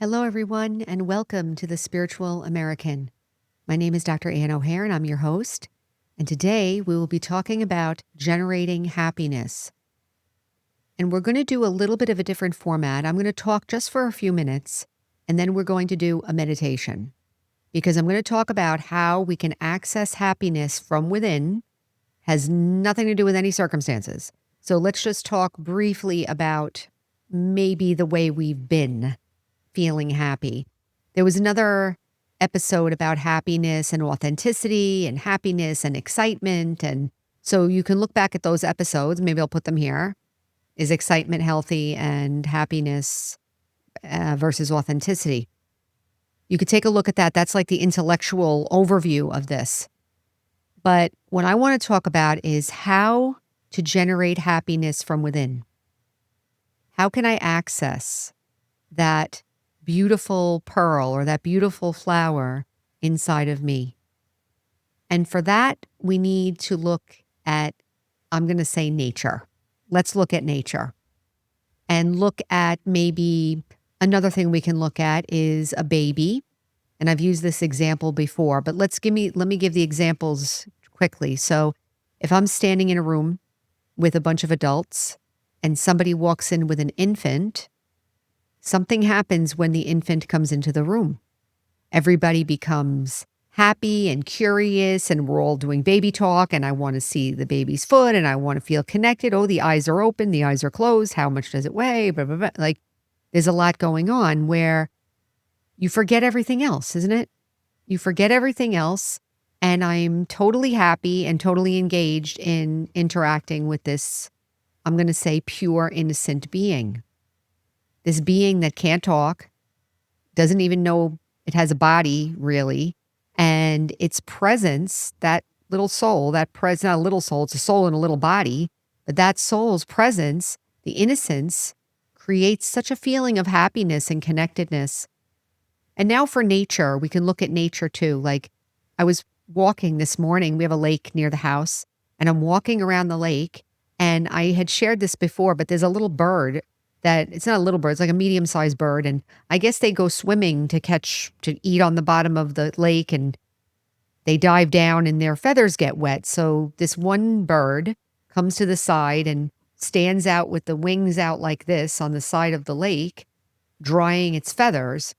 Hello, everyone, and welcome to The Spiritual American. My name is Dr. Ann O'Hare, and I'm your host. And today we will be talking about generating happiness. And we're going to do a little bit of a different format. I'm going to talk just for a few minutes, and then we're going to do a meditation because I'm going to talk about how we can access happiness from within, has nothing to do with any circumstances. So let's just talk briefly about maybe the way we've been feeling happy. There was another episode about happiness and authenticity and happiness and excitement. And so you can look back at those episodes. Maybe I'll put them here. Is excitement healthy and happiness versus authenticity? You could take a look at that. That's like the intellectual overview of this. But what I want to talk about is how to generate happiness from within. How can I access that beautiful pearl or that beautiful flower inside of me? And for that, we need to look at, I'm going to say nature. Let's look at nature and look at maybe another thing we can look at is a baby. And I've used this example before, but let me give the examples quickly. So if I'm standing in a room with a bunch of adults and somebody walks in with an infant, something happens when the infant comes into the room. Everybody becomes happy and curious, and we're all doing baby talk, and I want to see the baby's foot, and I want to feel connected. Oh, the eyes are open, the eyes are closed. How much does it weigh? Blah, blah, blah. Like, there's a lot going on where you forget everything else, isn't it? You forget everything else, and I'm totally happy and totally engaged in interacting with this, I'm going to say, pure, innocent being. This being that can't talk, doesn't even know it has a body, really. And its presence, that little soul, not a little soul, it's a soul in a little body, but that soul's presence, the innocence, creates such a feeling of happiness and connectedness. And now for nature, we can look at nature too. Like, I was walking this morning, we have a lake near the house, and I'm walking around the lake, and I had shared this before, but there's a little bird it's not a little bird, it's like a medium-sized bird. And I guess they go swimming to eat on the bottom of the lake, and they dive down and their feathers get wet. So this one bird comes to the side and stands out with the wings out like this on the side of the lake, drying its feathers.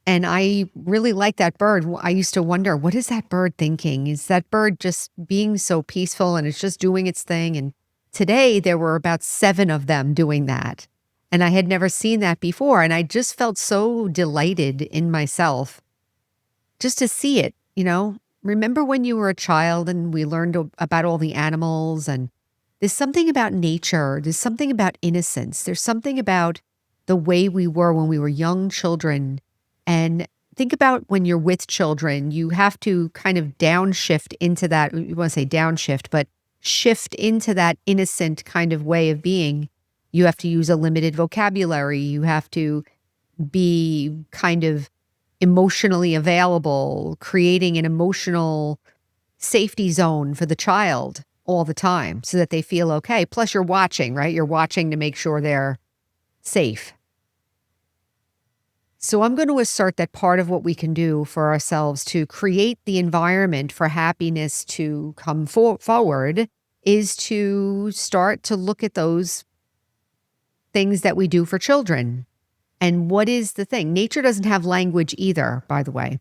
And I really like that bird. I used to wonder, what is that bird thinking? Is that bird just being so peaceful and it's just doing its thing? And today, there were about 7 of them doing that. And I had never seen that before. And I just felt so delighted in myself just to see it, Remember when you were a child and we learned about all the animals? And there's something about nature. There's something about innocence. There's something about the way we were when we were young children. And think about when you're with children, you have to kind of downshift into that. You want to say downshift, but shift into that innocent kind of way of being. You have to use a limited vocabulary. You have to be kind of emotionally available, creating an emotional safety zone for the child all the time so that they feel okay. Plus you're watching, right? You're watching to make sure they're safe. So I'm going to assert that part of what we can do for ourselves to create the environment for happiness to come forward is to start to look at those things that we do for children. And what is the thing? Nature doesn't have language either, by the way.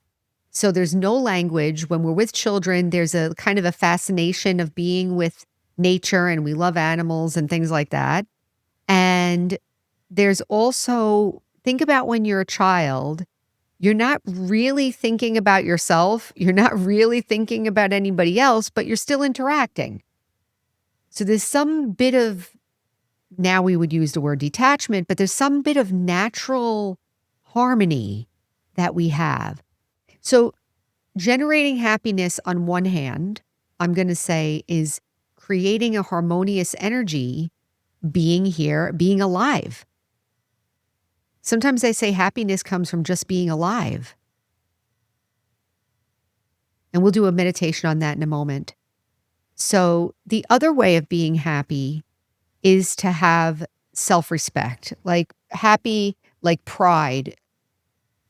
So there's no language. When we're with children, there's a kind of a fascination of being with nature, and we love animals and things like that. And there's also, think about when you're a child, you're not really thinking about yourself. You're not really thinking about anybody else, but you're still interacting. So there's some bit of, now we would use the word detachment, but there's some bit of natural harmony that we have. So generating happiness on one hand, I'm going to say, is creating a harmonious energy, being here, being alive. Sometimes I say happiness comes from just being alive. And we'll do a meditation on that in a moment. So the other way of being happy is to have self-respect. Like happy, like pride,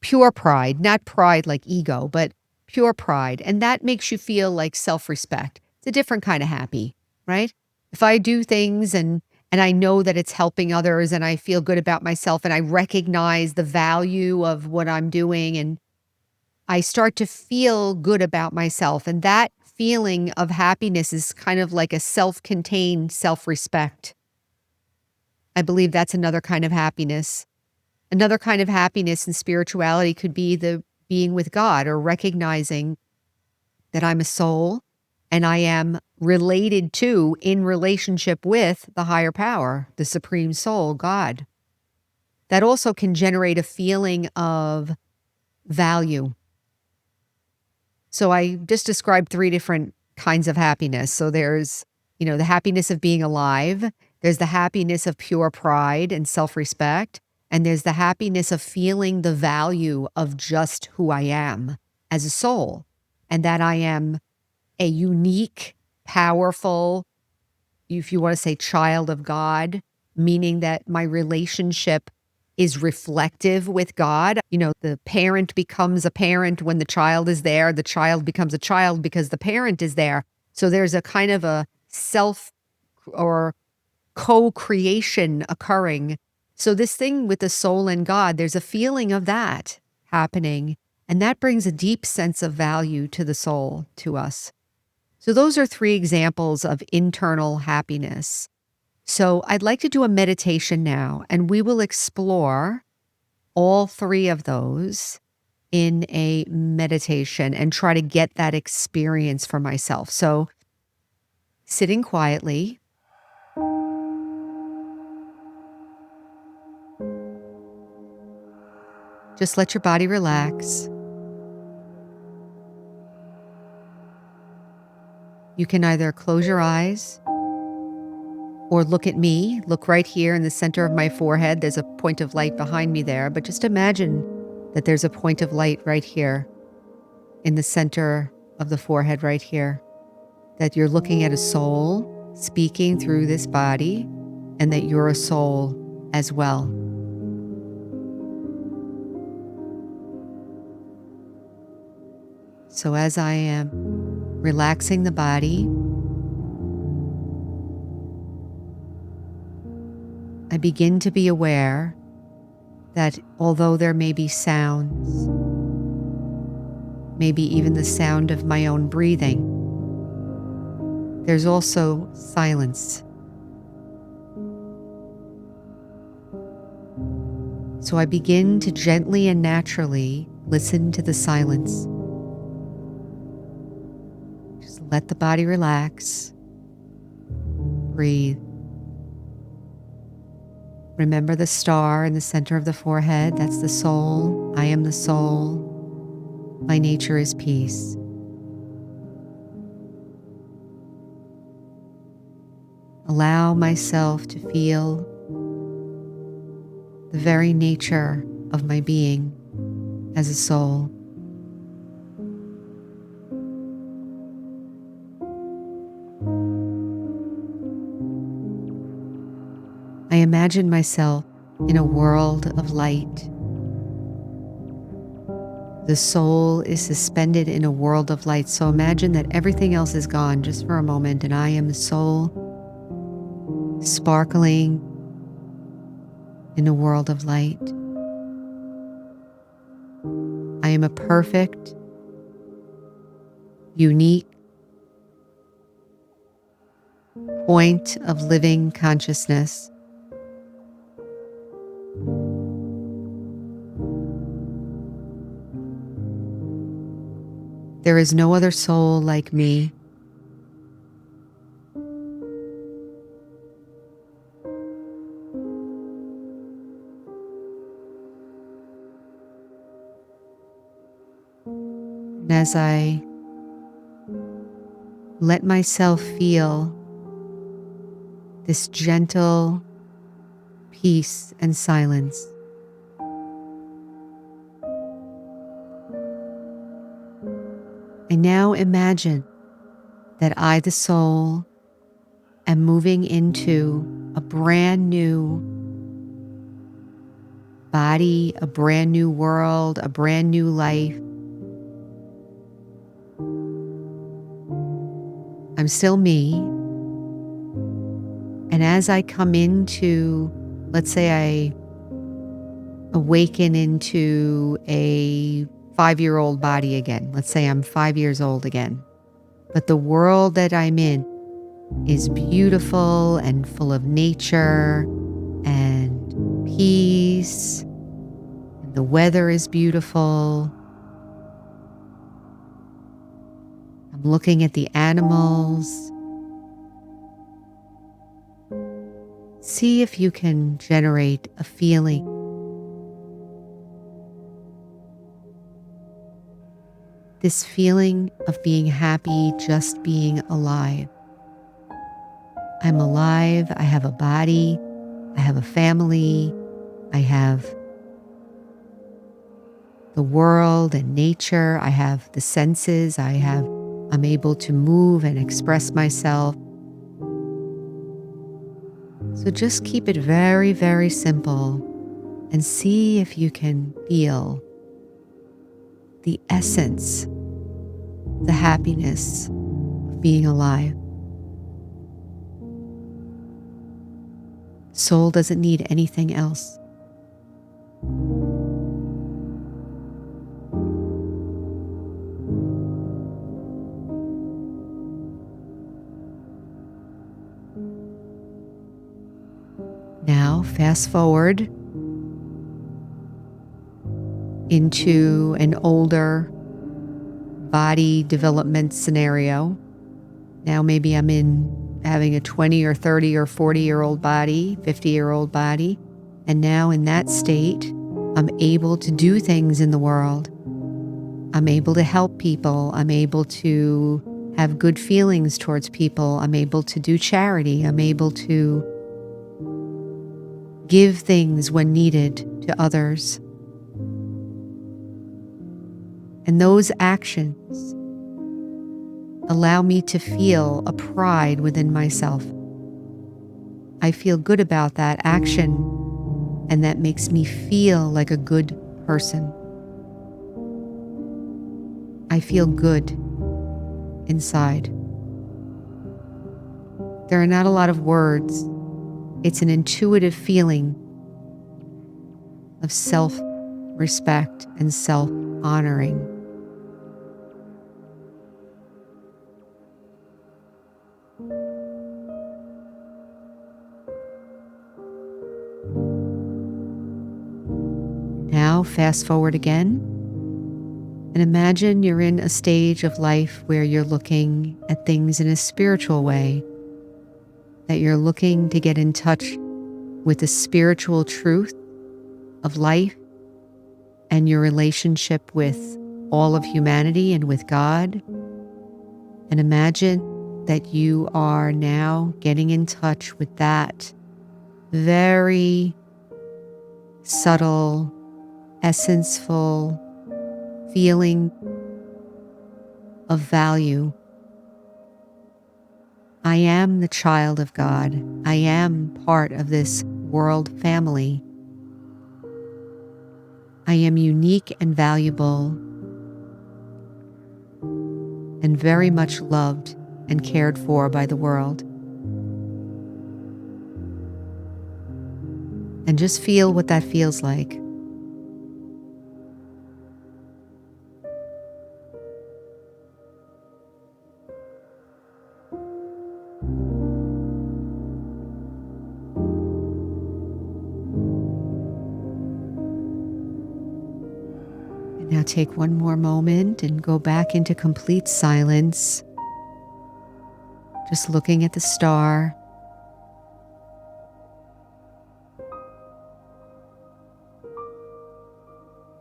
pure pride, not pride like ego, but pure pride. And that makes you feel like self-respect. It's a different kind of happy, right? If I do things and I know that it's helping others and I feel good about myself and I recognize the value of what I'm doing and I start to feel good about myself. And that feeling of happiness is kind of like a self-contained self-respect. I believe that's another kind of happiness. Another kind of happiness in spirituality could be the being with God or recognizing that I'm a soul and I am related to, in relationship with the higher power, the supreme soul, God. That also can generate a feeling of value. So I just described three different kinds of happiness. So there's, the happiness of being alive. There's the happiness of pure pride and self-respect. And there's the happiness of feeling the value of just who I am as a soul. And that I am a unique, powerful, if you want to say child of God, meaning that my relationship is reflective with God. The parent becomes a parent when the child is there. The child becomes a child because the parent is there. So there's a kind of a self or co-creation occurring. So this thing with the soul and God, there's a feeling of that happening. And that brings a deep sense of value to the soul, to us. So those are three examples of internal happiness. So I'd like to do a meditation now, and we will explore all three of those in a meditation and try to get that experience for myself. So sitting quietly, just let your body relax. You can either close your eyes or look at me. Look right here in the center of my forehead. There's a point of light behind me there, but just imagine that there's a point of light right here in the center of the forehead right here. That you're looking at a soul speaking through this body and that you're a soul as well. So as I am relaxing the body, I begin to be aware that although there may be sounds, maybe even the sound of my own breathing, there's also silence. So I begin to gently and naturally listen to the silence. Just let the body relax. Breathe. Remember the star in the center of the forehead. That's the soul. I am the soul. My nature is peace. Allow myself to feel the very nature of my being as a soul. I imagine myself in a world of light. The soul is suspended in a world of light. So imagine that everything else is gone just for a moment, and I am the soul sparkling in a world of light. I am a perfect, unique point of living consciousness. There is no other soul like me. And as I let myself feel this gentle peace and silence, I now imagine that I, the soul, am moving into a brand new body, a brand new world, a brand new life. I'm still me. And as I come into, let's say I awaken into a 5-year-old body again. Let's say I'm 5 years old again. But the world that I'm in is beautiful and full of nature and peace. And the weather is beautiful. I'm looking at the animals. See if you can generate a feeling. This feeling of being happy, just being alive. I'm alive. I have a body. I have a family. I have the world and nature. I have the senses. I'm able to move and express myself. So just keep it very, very simple and see if you can feel the essence, the happiness of being alive. Soul doesn't need anything else. Now, fast forward into an older body development scenario. Now, maybe I'm in having a 20 or 30 or 40-year-old body, 50-year-old body. And now in that state, I'm able to do things in the world. I'm able to help people. I'm able to have good feelings towards people. I'm able to do charity. I'm able to give things when needed to others. And those actions allow me to feel a pride within myself. I feel good about that action, and that makes me feel like a good person. I feel good inside. There are not a lot of words. It's an intuitive feeling of self-respect and self-honoring. Now, fast forward again, and imagine you're in a stage of life where you're looking at things in a spiritual way, that you're looking to get in touch with the spiritual truth of life and your relationship with all of humanity and with God. And imagine that you are now getting in touch with that very subtle, essence-full feeling of value. I am the child of God. I am part of this world family. I am unique and valuable and very much loved and cared for by the world. And just feel what that feels like. And now take one more moment and go back into complete silence, just looking at the star.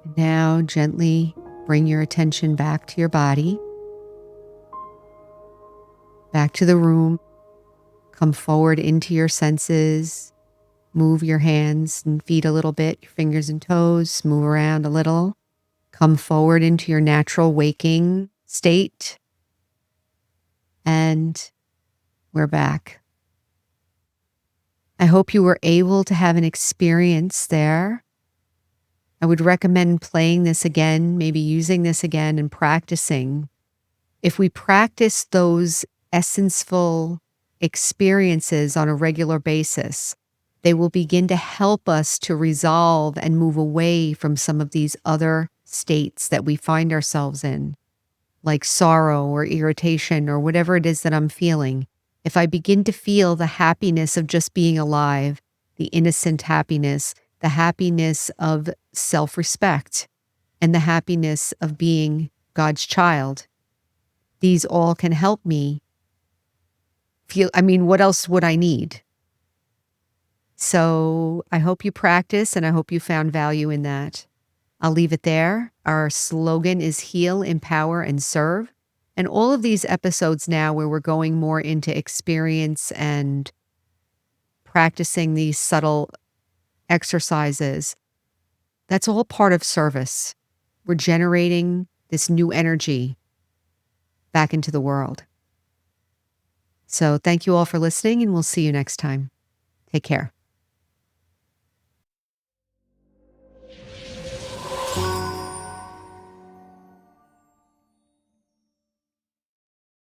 And now gently bring your attention back to your body, back to the room. Come forward into your senses. Move your hands and feet a little bit, your fingers and toes, move around a little. Come forward into your natural waking state. And we're back. I hope you were able to have an experience there I would recommend playing this again, maybe using this again and practicing. If we practice those essential experiences on a regular basis, they will begin to help us to resolve and move away from some of these other states that we find ourselves in, like sorrow or irritation or whatever it is that I'm feeling. If I begin to feel the happiness of just being alive, the innocent happiness, the happiness of self-respect, and the happiness of being God's child, these all can help me feel, what else would I need? So I hope you practice and I hope you found value in that. I'll leave it there. Our slogan is heal, empower, and serve. And all of these episodes now where we're going more into experience and practicing these subtle exercises, that's all part of service. We're generating this new energy back into the world. So thank you all for listening, and we'll see you next time. Take care.